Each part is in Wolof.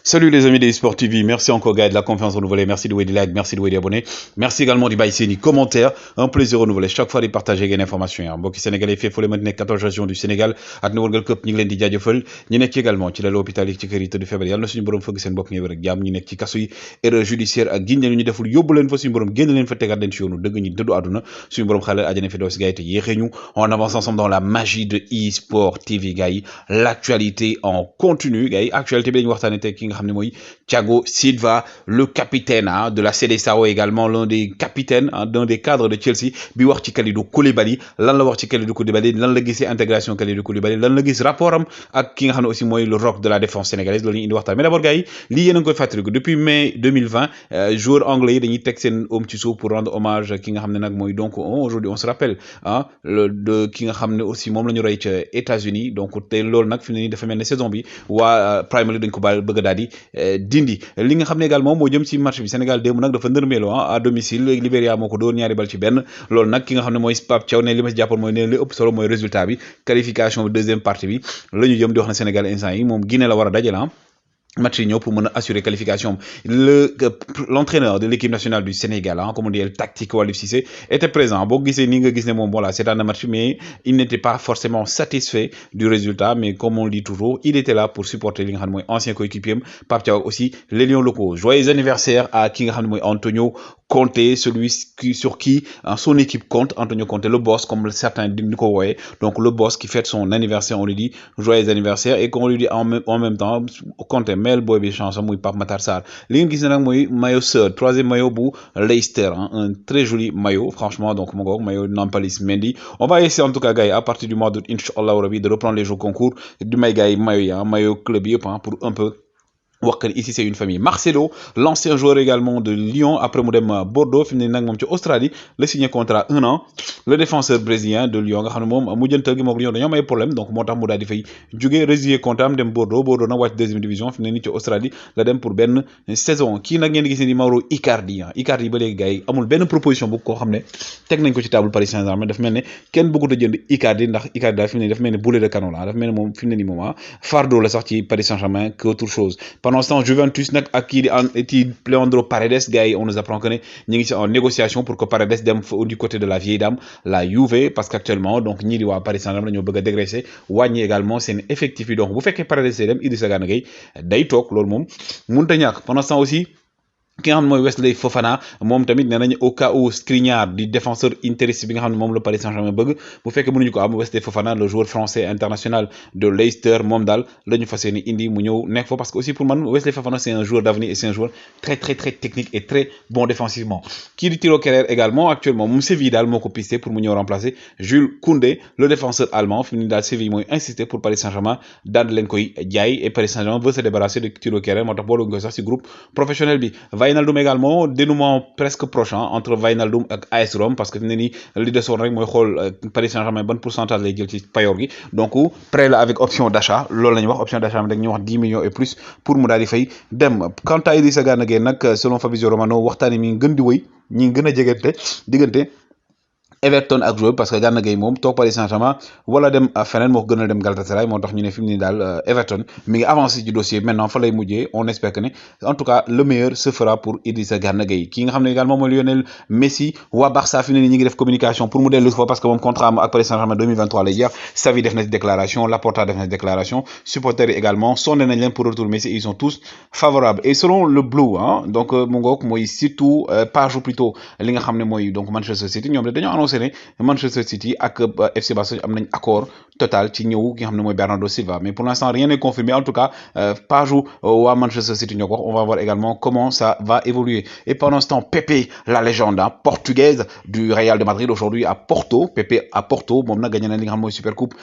Salut les amis des Sport TV, merci encore gars de la confiance renouvelée, merci de vous des likes, merci de vous des abonnés, merci également du baisser des commentaires, un plaisir renouvelé chaque fois de partager une information. Mbokki sénégalais fait folle maintenant 14 régions du Sénégal ak na wërngal këpp ñu ngi leen di jaajëfal ñu nekk également ci lal hôpital yi ci kër yi tëdd feebar yàlla na suñu borom fëgg seen bopp ñëw rek jàmm ñu nekk ci kasu yi erreur judiciaire ak giñ ñu deful yóbbu leen fa suñu borom génn leen fa tegaat leen ci yoonu dëgg ñi dëddu àdduna suñu borom xaalal àjjana fi doo si gars yi te yéexee ñu on avance ensemble dans la magie de eSport TV gars yi l'actualité en continu gars yi actualité bi dañu waxtaane tey ki nga xam ne mooy Thiago Silva, le capitaine de la CDSAO également, l'un des capitaines, d'un des cadres de Chelsea, bi wax ci Kalidou Koulibaly, lan la wax ci Kalidou Koulibaly, lan la gisee intégration Kalidou Koulibaly, lan la gis rapport am ak ki nga xam ne aussi mooy le roc de la défense sénégalaise, loolu ñu indi waxtaan mais d'abord gars yi lii yéen a ngi koy fàttaliku depuis mai 2020 joueurs anglais yi dañuy teg seen homme ci suuf pour rendre hommage ki nga xam ne nag mooy donc aujourd'hui on se rappelle de ki nga xam ne aussi moom la ñu rey ca États-Unis donc te loolu nag fi mu ne nii dafa mel ne saison bi waa Premier League dañ ko bëgg a daal di dindi li nga xam ne également moo jëm ci match bi Sénégal démb nag dafa ndërmeelu à domicile Libéria moo ko dóor ñaari bal ci benn loolu nag ki nga xam ne mooy Pape Thiaw ne li ma si jàppoon mooy ne li ëpp solo mooy résultat bi qualification bi deuxième partie bi la ñu jëm di wax na Sénégal instant yi moom Guinée la war a dajale match yi ñëw pour mën a assurer qualification l'entraîneur de l'équipe nationale du Sénégal comme on dit le tactique Walif Cissé était présent boo gisee ni nga gis ne moom voilà c'est un match mais il n'était pas forcément satisfait du résultat mais comme on le dit toujours il était là pour supporter li nga xam ne mooy ancien coéquipier am Pape Thiaw aussi les Lions locaux joyeux anniversaire à ki nga xam ne mooy Antonio Conte, celui sur qui son équipe compte, Antonio Conte, le boss, comme certains disent, donc le boss qui fête son anniversaire, on lui dit joyeux anniversaire, et qu'on lui dit en même temps, Conte, Mel Boy Chance, Mouy Pape Matar Sarr. Li qui c'est maillot sœur, troisième maillot pour Leicester, un très joli maillot, franchement, donc mon maillot Nampalis Mendy. On va essayer en tout cas, gars, à partir du mois d'août, Inch'Allah, de reprendre les jeux concours du maillot club, pour un peu. Ici c'est une famille. Marcelo, l'ancien joueur également de Lyon, après Modem Bordeaux, fini nak mom ci Australie, le signé contrat 1 an. Le défenseur brésilien de Lyon nga xamne mom mujjantal gi mok Lyon dañu am ay problème donc motax mu dal di fay jugé résilier contrat dem Bordeaux na wacc deuxième division fini ni ci Australie la dem pour ben saison. Ki nak ngeen gis ni Mauro Icardi ba légui gaay amul ben proposition bu ko xamne tek nañ ko ci table Paris Saint-Germain daf melni kenn bëggut a jënd Icardi ndax Icardi da fini daf melni boulet de canon la daf melni mom fini ni mom fardeau la sax ci Paris Saint-Germain que autre chose. Pendant ce temps Juventus nak ak kii di Leandro Paredes gars on nous apprend que ne ñi ngi ci en négociation pour que Paredes dem du côté de la vieille dame la Juve parce qu'actuellement donc ñii di waa Paris Saint-Germain dañoo bëgg a dégraisser wàññi également seen effectif yi donc bu fekkee Paredes dem Idrissa Gana Gueye day toog loolu moom mënut a ñàkk. Pendant ce temps aussi ki nga xam ne mooy Wesley Fofana moom tamit nee nañu au cas où Skriniar di défenseur intéressé bi nga xam ne moom la Paris Saint-Germain bëgg bu fekkee mënuñu ko am Wesley Fofana le joueur français international de Leicester moom daal la ñu fas yéene indi mu ñëw nekk fa parce que aussi pour man Wesley Fofana c'est un joueur d'avenir et c'est un joueur très très très technique et très bon défensivement. Kii di Thilo Kehrer également actuellement moom Séville daal moo ko pisté pour mu ñëw remplacer Jules Koundé le défenseur allemand fi mu ne daal Séville mooy insister pour Paris Saint-Germain daal leen koy jaay et Paris Saint-Germain veut se débarrasser de Thilo Kehrer moo tax boolu nga sax ci groupe professionnel bi. Wijnaldum également dénouement presque prochain entre Wijnaldum et AS Rome parce que fi mu ne nii li desoon rek mooy xool Paris Saint-Germain ban pourcentage lay jël ci payoor gi donc prêt la avec option d'achat loolu la ñuy wax option d'achat rek ñu wax 10 millions et plus pour mu daal di fay dem. Quant à Idrissa Gana Gueye nag selon Fabrizio Romano waxtaani mi ngi gën di wëy ñi ngi gën a jegante diggante Everton ak joueur parce que Gana Gueye moom toog Paris Saint-Germain wala dem feneen moo ko gënal dem Galatasaray moo tax ñu ne fi mu ne daal Everton mi ngi avancé ci dossier maintenant fa lay mujjee on espère que ne en tout cas le meilleur se fera pour Idrissa Gana Gueye. Ki nga xam ne également mooy Lionel Messi waa Barça fi mu ne nii ñi ngi def communication pour mu dellu fa parce que moom contrat am ak Paris Saint-Germain 2023 lay jeex Xavi def na ci déclaration Laporta def na ci déclaration supporters yi également sondé nañ leen pour retour Messi ils sont tous favorables et selon le Blue donc mu ngoog mooy surtout page plutôt li nga xam ne mooy donc Manchester City ñoom dañoo annoncé Manchester City ak FC Barcelone am nañ accord total ci ñëw ki nga xam ne mooy Bernardo Silva mais pour l'instant rien n'est confirmé en tout cas page waa Manchester City ñoo ko wax on va voir également comment ça va évoluer. Et pendant ce temps Pepe la légende portugaise du Real de Madrid aujourd'hui à Porto Pepe à Porto moom nag gagné na li nga xam mooy super coupe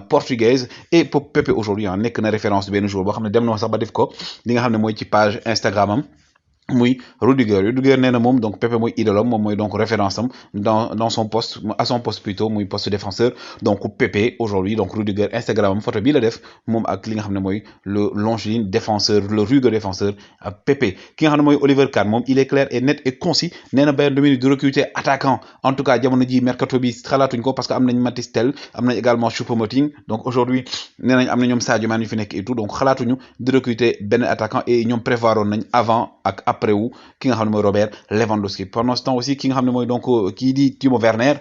portugaise et Pepe aujourd'hui nekk na référence benn jour boo xam ne dem na sax ba def ko li nga xam ne mooy ci page Instagram am muy Rudiger nee na moom donc Pepe mooy idole moom mooy donc référence am dans son poste à son poste plutôt muy poste défenseur donc Pepe aujourd'hui donc Rudiger Instagram am photo bii la def moom ak li nga xam ne mooy le longiligne défenseur le rugueux défenseur Pepe ki nga xam ne mooy Oliver Kahn moom il est clair et net et concis nee na Bayern de Munich di recruter attaquant en tout cas jamono ji mercato bi xalaatuñ ko parce que am nañ Mathys Tel am nañ également Choupo-Moting donc aujourd'hui nee nañ am na ñoom Sadio Mané yu fi nekk et tout donc xalaatuñu di recruter benn attaquant et ñoom prévoiroon nañ avant ak après wu ki nga xam ne mooy Robert Lewandowski pendant ce temps aussi ki nga xam ne mooy donc kii di Timo Werner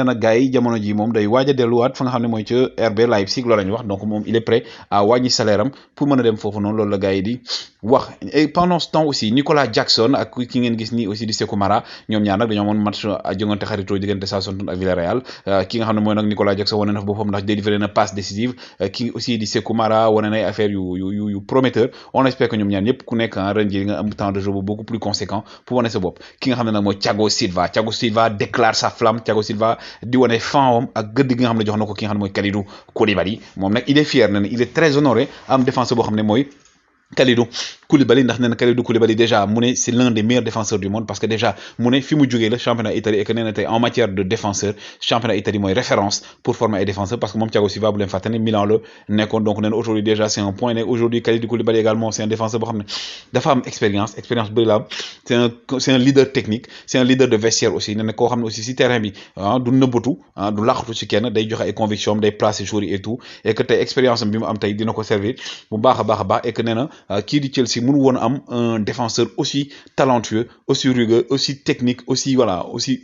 nag gars yi jamono ji moom day waaj a delluwaat fa nga xam ne mooy ca RB Leipzig loolu la ñu wax donc moom il est prêt à wàññi salaire am pour mën a dem foofu noonu loolu la gars yi di wax et pendant ce temps aussi Nicolas Jackson ak ki ngeen gis nii aussi di Sékou Mara ñoom ñaar nag dañoo amoon match jongante xaritoo diggante Southampton ak Villarreal ki nga xam ne mooy nag Nicolas Jackson wane na fa boppam ndax délivré na passe décisive ki aussi di Sékou Mara wane na affaire yu prometteur on espère que ñoom ñaar ñëpp ku nekk ren ji nga am temps de jeu beaucoup plus conséquent pour wane sa bopp ki nga xam ne nag mooy Thiago Silva déclare sa flamme Thiago Silva di wane fanwam ak gëdd gi nga xam ne jox na ko ki nga xam ne mooy Kalidou Koulibaly moom nag il est fier na il est très honoré am défenseur boo xam ne mooy Kalidou Koulibaly ndax nee na Kalidou Koulibaly déjà mu ne c'est l'un des meilleurs défenseurs du monde parce que déjà mu ne fi mu jógee la championnat Italie et que nee na tey en matière de défenseur championnat Italie mooy référence pour former ay défenseurs parce que moom Thiago Silva bu leen fàtte ne Milan la nekkoon donc nee na aujourd'hui déjà c'est un point ne aujourd'hui Kalidou Koulibaly également c'est un défenseur boo xam ne dafa am expérience bëri la am c'est un leader technique c'est un leader de vestiaire aussi nee na koo xam ne aussi si terrain bi du nëbbatu du laqatu ci kenn day joxe ay conviction day placer joueurs yi et tout et que tey expérience am bi mu am tey dina ko servir bu baax a baax et que nee na kii di Chelsea mënu woon am un défenseur aussi talentueux aussi rugueux aussi technique aussi voilà aussi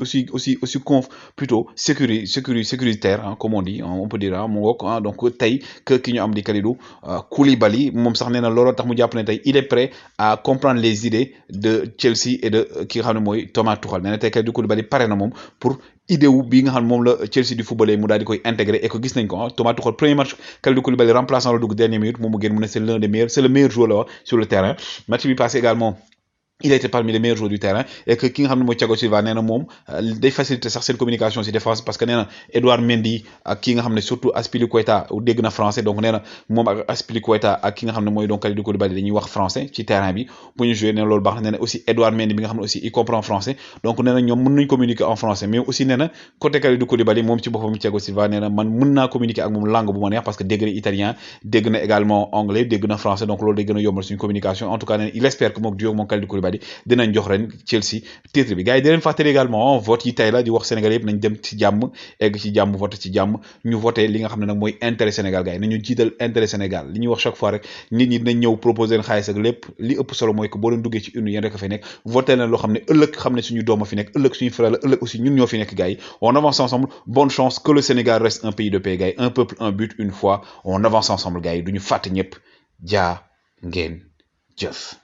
plutôt sécuritaire hein, comme on dit on peut dire mu ngoog donc tey que ki ñu am di Kalidou Koulibaly moom sax nee na looloo tax mu jàpp ne tey il est prêt à comprendre les idées de Chelsea et de ki nga xam ne mooy Thomas Tuchel nee na tey Kalidou Koulibaly pare na moom pour idée wu bi nga xam ne moom la Chelsea di footballé mu daal di koy intégré et que gis nañ ko Thomas Tuchel premier match Kalidou Koulibaly remplaçant la dugg dernière minute moom mu génn mu ne c'est l'un des meilleurs c'est le meilleur joueur là sur le terrain match bi passé également il a été parmi les meilleurs joueurs du terrain et que ki nga xam ne mooy Thiago Silva nee na moom day faciliter sax seen communication ci défense parce que nee na Edouard Mendy ak ki nga xam ne surtout Azpilicueta dégg na français donc nee na moom ak Azpilicueta ak ki nga xam ne mooy donc Kalidou Koulibaly dañuy wax français ci terrain bi bu ñu jouer nee na loolu baax na nee na aussi Edouard Mendy bi nga xam ne aussi il comprend français donc nee na ñoom mën nañ communiquer en français mais aussi nee na côté Kalidou Koulibaly moom ci boppam Thiago Silva nee na man mën naa communiquer ak moom langue bu ma neex parce que dégg na italien dégg na également anglais dégg na français donc loolu day gën a yombal suñu communication en tout cas nee na il espère que moom duo moom Kalidou Koulibaly dinañ jox ren Chelsea titre bi gars yi di leen fàttali également vote yi tey la di wax Sénégal yëpp nañ dem ci jàmm egg ci jàmm voté ci jàmm ñu voté li nga xam ne nag mooy intérêt Sénégal gars yi nañu jiital intérêt Sénégal li ñuy wax chaque fois rek nit ñi dinañ ñëw proposer leen xaalis ak lépp li ëpp solo mooy que boo leen duggee ci une yéen rek a fay nekk voté leen loo xam ne ëllëg xam ne suñu doom a fi nekk ëllëg suñu frère la ëllëg aussi ñun ñoo fi nekk gars yi on avance ensemble bonne chance que le Sénégal reste un pays de paix gars yi un peuple un but une foi on avance ensemble gars yi duñu fàtte ñëpp jaa ngeen jëf